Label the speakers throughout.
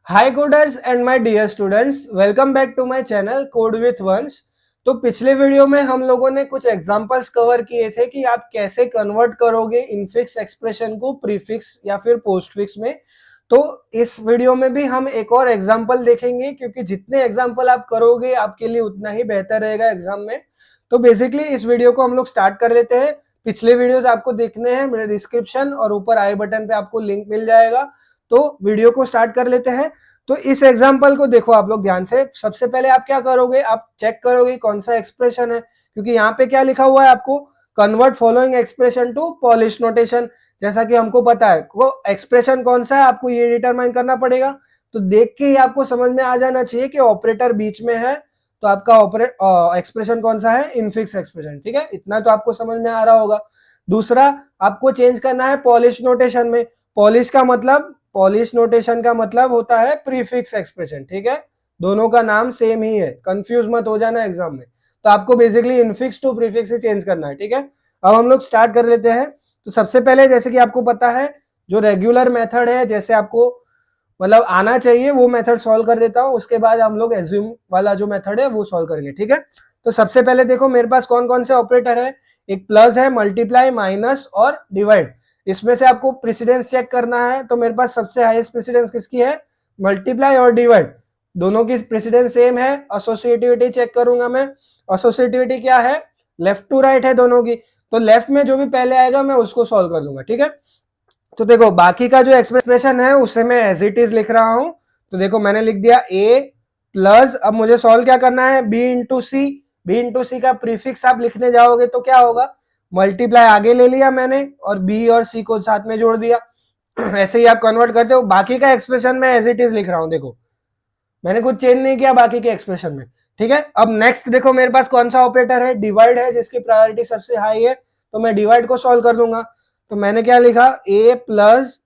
Speaker 1: Hi coders and my dear students, welcome back to my channel code with Vansh. तो पिछले video में हम लोगों ने कुछ एग्जांपल्स कवर किए थे कि आप कैसे कन्वर्ट करोगे इनफिक्स एक्सप्रेशन को प्रीफिक्स या फिर पोस्टफिक्स में। तो इस वीडियो में भी हम एक और एग्जांपल देखेंगे, क्योंकि जितने एग्जांपल आप करोगे आपके लिए उतना ही बेहतर रहेगा एग्जाम में। तो बेसिकली इस वीडियो को हम लोग स्टार्ट कर लेते हैं। पिछले वीडियोस आपको देखने हैं मेरे डिस्क्रिप्शन और ऊपर आई बटन पे आपको लिंक मिल जाएगा। तो वीडियो को स्टार्ट कर लेते हैं। तो इस एग्जांपल को देखो आप लोग ध्यान से। सबसे पहले आप क्या करोगे, आप चेक करोगे कौन सा एक्सप्रेशन है, क्योंकि यहाँ पे क्या लिखा हुआ है आपको, convert following expression to polish notation. जैसा कि हमको पता है वो एक्सप्रेशन कौन सा है, आपको ये डिटरमाइन करना पड़ेगा। तो देख के ही आपको समझ में आ जाना चाहिए कि ऑपरेटर बीच में है, तो आपका एक्सप्रेशन कौन सा है, इनफिक्स एक्सप्रेशन। ठीक है, इतना तो आपको समझ में आ रहा होगा। दूसरा, आपको चेंज करना है पॉलिश नोटेशन में। पॉलिश नोटेशन का मतलब होता है प्रीफिक्स एक्सप्रेशन। ठीक है, दोनों का नाम सेम ही है, कंफ्यूज मत हो जाना एग्जाम में। तो आपको बेसिकली इनफिक्स टू प्रीफिक्स से चेंज करना है। ठीक है, अब हम लोग स्टार्ट कर लेते हैं। तो सबसे पहले, जैसे कि आपको पता है, जो रेगुलर मेथड है, जैसे आपको मतलब आना चाहिए वो मेथड सॉल्व कर देता हूं, उसके बाद हम लोग एज्यूम वाला जो मेथड है वो सॉल्व करेंगे। ठीक है, तो सबसे पहले देखो मेरे पास कौन कौन से ऑपरेटर है। एक प्लस है, मल्टीप्लाई, माइनस और डिवाइड। इसमें से आपको प्रेसिडेंस चेक करना है। तो मेरे पास सबसे हाईएस्ट प्रेसिडेंस किसकी है, मल्टीप्लाई और डिवाइड। दोनों की प्रेसिडेंस सेम है। एसोसिएटिविटी चेक करूंगा मैं। एसोसिएटिविटी क्या है, लेफ्ट टू राइट है दोनों की। तो लेफ्ट में जो भी पहले आएगा मैं उसको सॉल्व कर दूंगा। ठीक है, तो देखो बाकी का जो एक्सप्रेशन है उसे मैं एज इट इज लिख रहा हूं। तो देखो मैंने लिख दिया ए प्लस, अब मुझे सॉल्व क्या करना है, बी इंटू सी। बी इंटू सी का प्रीफिक्स आप लिखने जाओगे तो क्या होगा, मल्टीप्लाई आगे ले लिया मैंने और बी और सी को साथ में जोड़ दिया। ऐसे ही आप कन्वर्ट करते हो। बाकी का एक्सप्रेशन मैं एज इट इज लिख रहा हूं। देखो मैंने कुछ चेंज नहीं किया बाकी के एक्सप्रेशन में। ठीक है, अब नेक्स्ट देखो मेरे पास कौन सा ऑपरेटर है, डिवाइड है, जिसकी प्रायोरिटी सबसे हाई है। तो मैं डिवाइड को सॉल्व कर दूंगा। तो मैंने क्या लिखा, ए प्लस,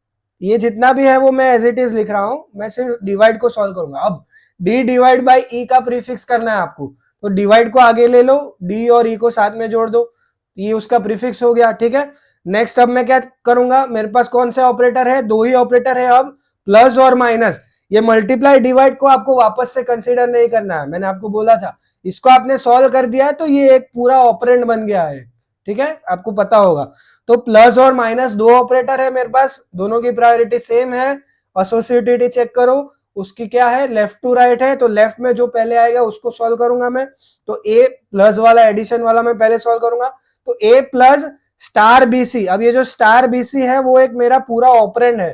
Speaker 1: ये जितना भी है वो मैं एज इट इज लिख रहा हूं, मैं सिर्फ डिवाइड को सॉल्व करूंगा। अब डी डिवाइड बाई ई का प्रीफिक्स करना है आपको। तो डिवाइड को आगे ले लो, डी और ई को साथ में जोड़ दो, ये उसका प्रीफिक्स हो गया। ठीक है, नेक्स्ट अब मैं क्या करूंगा, मेरे पास कौन से ऑपरेटर है, दो ही ऑपरेटर है अब, प्लस और माइनस। ये मल्टीप्लाई डिवाइड को आपको वापस से कंसीडर नहीं करना है, मैंने आपको बोला था। इसको आपने सॉल्व कर दिया है तो ये एक पूरा ऑपरेंड बन गया है। ठीक है, आपको पता होगा। तो प्लस और माइनस दो ऑपरेटर है मेरे पास, दोनों की प्रायोरिटी सेम है। एसोसिएटिविटी चेक करो, उसकी क्या है, लेफ्ट टू राइट है। तो लेफ्ट में जो पहले आएगा उसको सॉल्व करूंगा मैं। तो ए प्लस वाला, एडिशन वाला मैं पहले सॉल्व करूंगा। तो ए प्लस स्टार बीसी, अब ये जो स्टार बीसी है वो एक मेरा पूरा ऑपरेंड है।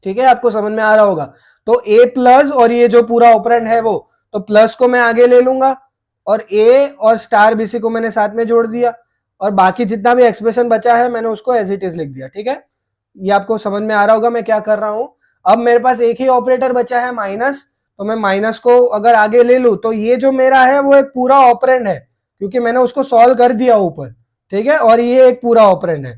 Speaker 1: ठीक है, आपको समझ में आ रहा होगा। तो ए प्लस और ये जो पूरा ऑपरेंड है वो, तो प्लस को मैं आगे ले लूंगा और ए और स्टार बीसी को मैंने साथ में जोड़ दिया, और बाकी जितना भी एक्सप्रेशन बचा है मैंने उसको एज इट इज लिख दिया। ठीक है, ये आपको समझ में आ रहा होगा मैं क्या कर रहा हूं। अब मेरे पास एक ही ऑपरेटर बचा है, माइनस। तो मैं माइनस को अगर आगे ले लूं तो ये जो मेरा है वो एक पूरा ऑपरेंड है, क्योंकि मैंने उसको सॉल्व कर दिया ऊपर। ठीक है, और ये एक पूरा ऑपरेंड है।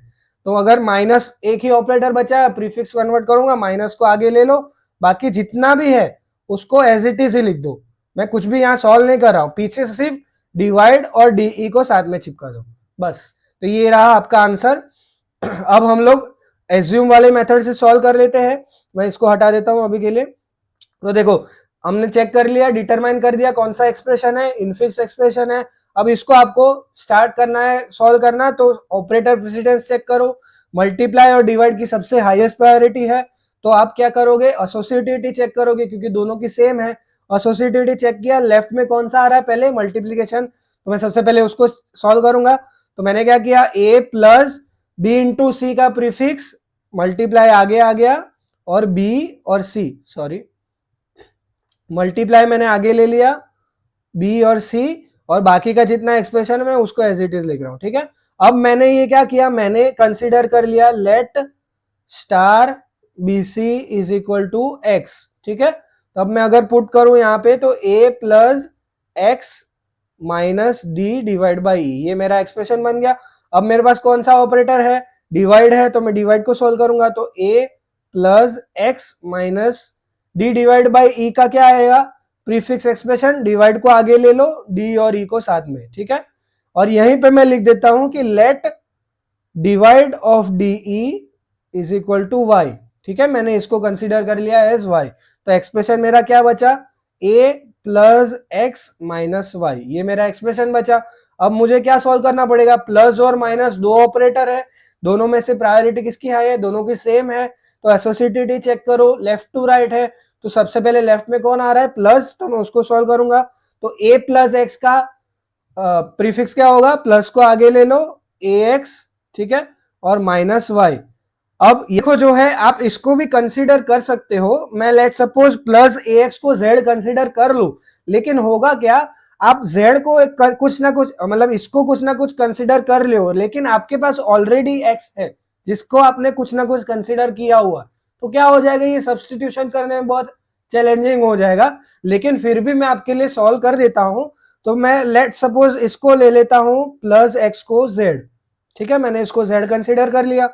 Speaker 1: तो अगर माइनस, एक ही ऑपरेटर बचा है, प्रीफिक्स कन्वर्ट करूंगा, माइनस को आगे ले लो, बाकी जितना भी है उसको एज इट इज ही लिख दो। मैं कुछ भी यहाँ सॉल्व नहीं कर रहा हूं, पीछे से सिर्फ डिवाइड और डीई को साथ में चिपका दो बस। तो ये रहा आपका आंसर। अब हम लोग एज्यूम वाले मेथड से सॉल्व कर लेते हैं। मैं इसको हटा देता हूं अभी के लिए। तो देखो हमने चेक कर लिया, डिटरमाइन कर दिया कौन सा एक्सप्रेशन है, इनफिक्स एक्सप्रेशन है। अब इसको आपको स्टार्ट करना है, सॉल्व करना है। तो ऑपरेटर प्रेसिडेंस चेक करो, मल्टीप्लाई और डिवाइड की सबसे हाईएस्ट प्रायोरिटी है। तो आप क्या करोगे, एसोसिएटिविटी चेक करोगे, क्योंकि दोनों की सेम है। एसोसिएटिविटी चेक किया, लेफ्ट में कौन सा आ रहा है, पहले मल्टीप्लीकेशन, तो मैं सबसे पहले उसको सॉल्व करूंगा। तो मैंने क्या किया, ए प्लस बी इंटू सी का प्रीफिक्स, मल्टीप्लाई आगे आ गया, और बी और सी, सॉरी, मल्टीप्लाई मैंने आगे ले लिया, बी और सी, और बाकी का जितना एक्सप्रेशन है मैं उसको एज इट इज लिख रहा हूं। ठीक है, अब मैंने ये क्या किया, मैंने कंसीडर कर लिया let star B C is equal to X. ठीक है, तो अब मैं अगर पुट करूं यहां पे, तो A plus X minus D divide by, ये मेरा एक्सप्रेशन बन गया। अब मेरे पास कौन सा ऑपरेटर है, डिवाइड है, तो मैं डिवाइड को सोल्व करूंगा। तो A plus X minus D divide by E का क्या आएगा, प्रीफिक्स एक्सप्रेशन, डिवाइड को आगे ले लो, डी और ई को साथ में। ठीक है, और यहीं पे मैं लिख देता हूं कि let divide of D E is equal to Y. ठीक है, मैंने इसको कंसीडर कर लिया एज वाई। तो एक्सप्रेशन मेरा क्या बचा, a plus X minus Y, ये मेरा एक्सप्रेशन बचा। अब मुझे क्या सॉल्व करना पड़ेगा, प्लस और माइनस दो ऑपरेटर है, दोनों में से प्रायोरिटी किसकी हाई है, दोनों की सेम है, तो एसोसिएटिविटी चेक करो, लेफ्ट टू राइट है, तो सबसे पहले लेफ्ट में कौन आ रहा है, प्लस, तो मैं उसको सॉल्व करूंगा। तो a प्लस एक्स का प्रीफिक्स क्या होगा, प्लस को आगे ले लो ए एक्स, ठीक है, और माइनस वाई। अब देखो जो है आप इसको भी कंसीडर कर सकते हो, मैं लेट सपोज प्लस ए एक्स को जेड कंसीडर कर लू, लेकिन होगा क्या, आप जेड को कुछ ना कुछ मतलब इसको कुछ ना कुछ कंसीडर कर ले हो, लेकिन आपके पास ऑलरेडी एक्स है जिसको आपने कुछ ना कुछ कंसीडर किया हुआ, तो क्या हो जाएगा, ये सब्सटीट्यूशन करने में बहुत चैलेंजिंग हो जाएगा। लेकिन फिर भी मैं आपके लिए सॉल्व कर देता हूं। तो मैं लेट सपोज इसको ले लेता हूं प्लस एक्स को जेड, ठीक है, मैंने इसको जेड कंसीडर कर लिया,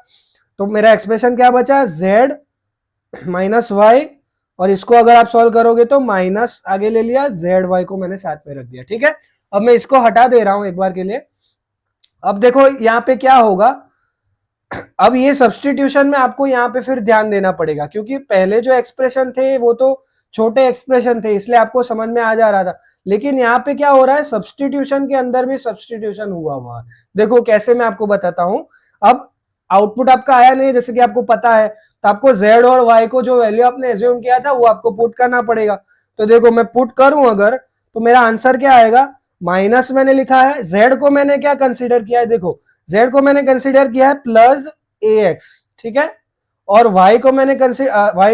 Speaker 1: तो मेरा एक्सप्रेशन क्या बचा, z माइनस वाई, और इसको अगर आप सॉल्व करोगे तो माइनस आगे ले लिया, जेड वाई को मैंने साथ में रख दिया, ठीक है। अब मैं इसको हटा दे रहा हूं एक बार के लिए। अब देखो यहाँ पे क्या होगा, अब ये सब्सटीट्यूशन में आपको यहाँ पे फिर ध्यान देना पड़ेगा, क्योंकि पहले जो एक्सप्रेशन थे वो तो छोटे एक्सप्रेशन थे, इसलिए आपको समझ में आ जा रहा था, लेकिन यहाँ पे क्या हो रहा है, सब्सटीट्यूशन के अंदर भी सब्सटीट्यूशन हुआ। देखो कैसे, मैं आपको बताता हूं। अब आउटपुट आपका आया नहीं जैसे कि आपको पता है, तो आपको z और y को जो वैल्यू आपने एज्यूम किया था वो आपको पुट करना पड़ेगा। तो देखो मैं पुट करूं अगर, तो मेरा आंसर क्या आएगा, माइनस मैंने लिखा है, z को मैंने क्या कंसीडर किया है, देखो z को मैंने कंसीडर किया है प्लस ए एक्स, ठीक है, और y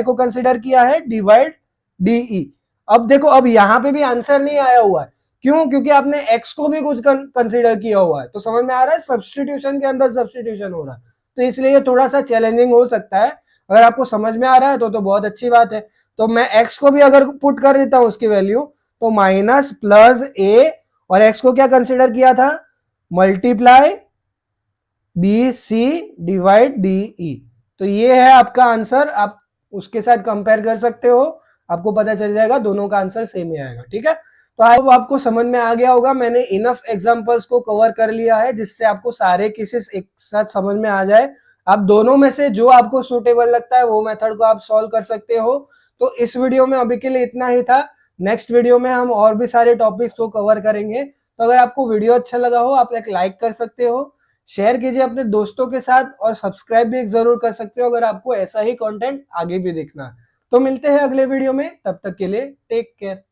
Speaker 1: को कंसीडर किया है डिवाइड डीई। अब देखो अब यहां पे भी आंसर नहीं आया हुआ है, क्यों, क्योंकि आपने x को भी कुछ कंसीडर किया हुआ है, तो समझ में आ रहा है सब्सटीट्यूशन के अंदर सब्सटीट्यूशन हो रहा है, तो इसलिए ये थोड़ा सा चैलेंजिंग हो सकता है। अगर आपको समझ में आ रहा है तो बहुत अच्छी बात है। तो मैं x को भी अगर पुट कर देता हूं उसकी वैल्यू, तो माइनस प्लस ए, और x को क्या कंसीडर किया था, multiply B C divide D E. तो ये है आपका आंसर, आप उसके साथ कंपेयर कर सकते हो, आपको पता चल जाएगा दोनों का आंसर सेम ही आएगा, ठीक है। तो अब आपको समझ में आ गया होगा, मैंने इनफ एग्जांपल्स को कवर कर लिया है जिससे आपको सारे केसेस एक साथ समझ में आ जाए। आप दोनों में से जो आपको सुटेबल लगता है वो मेथड को आप सॉल्व कर सकते हो। तो इस वीडियो में अभी के लिए इतना ही था, नेक्स्ट वीडियो में हम और भी सारे टॉपिक्स को कवर करेंगे। तो अगर आपको वीडियो अच्छा लगा हो आप एक लाइक कर सकते हो, शेयर कीजिए अपने दोस्तों के साथ, और सब्सक्राइब भी जरूर कर सकते हो अगर आपको ऐसा ही कंटेंट आगे भी देखना है। तो मिलते हैं अगले वीडियो में, तब तक के लिए टेक केयर।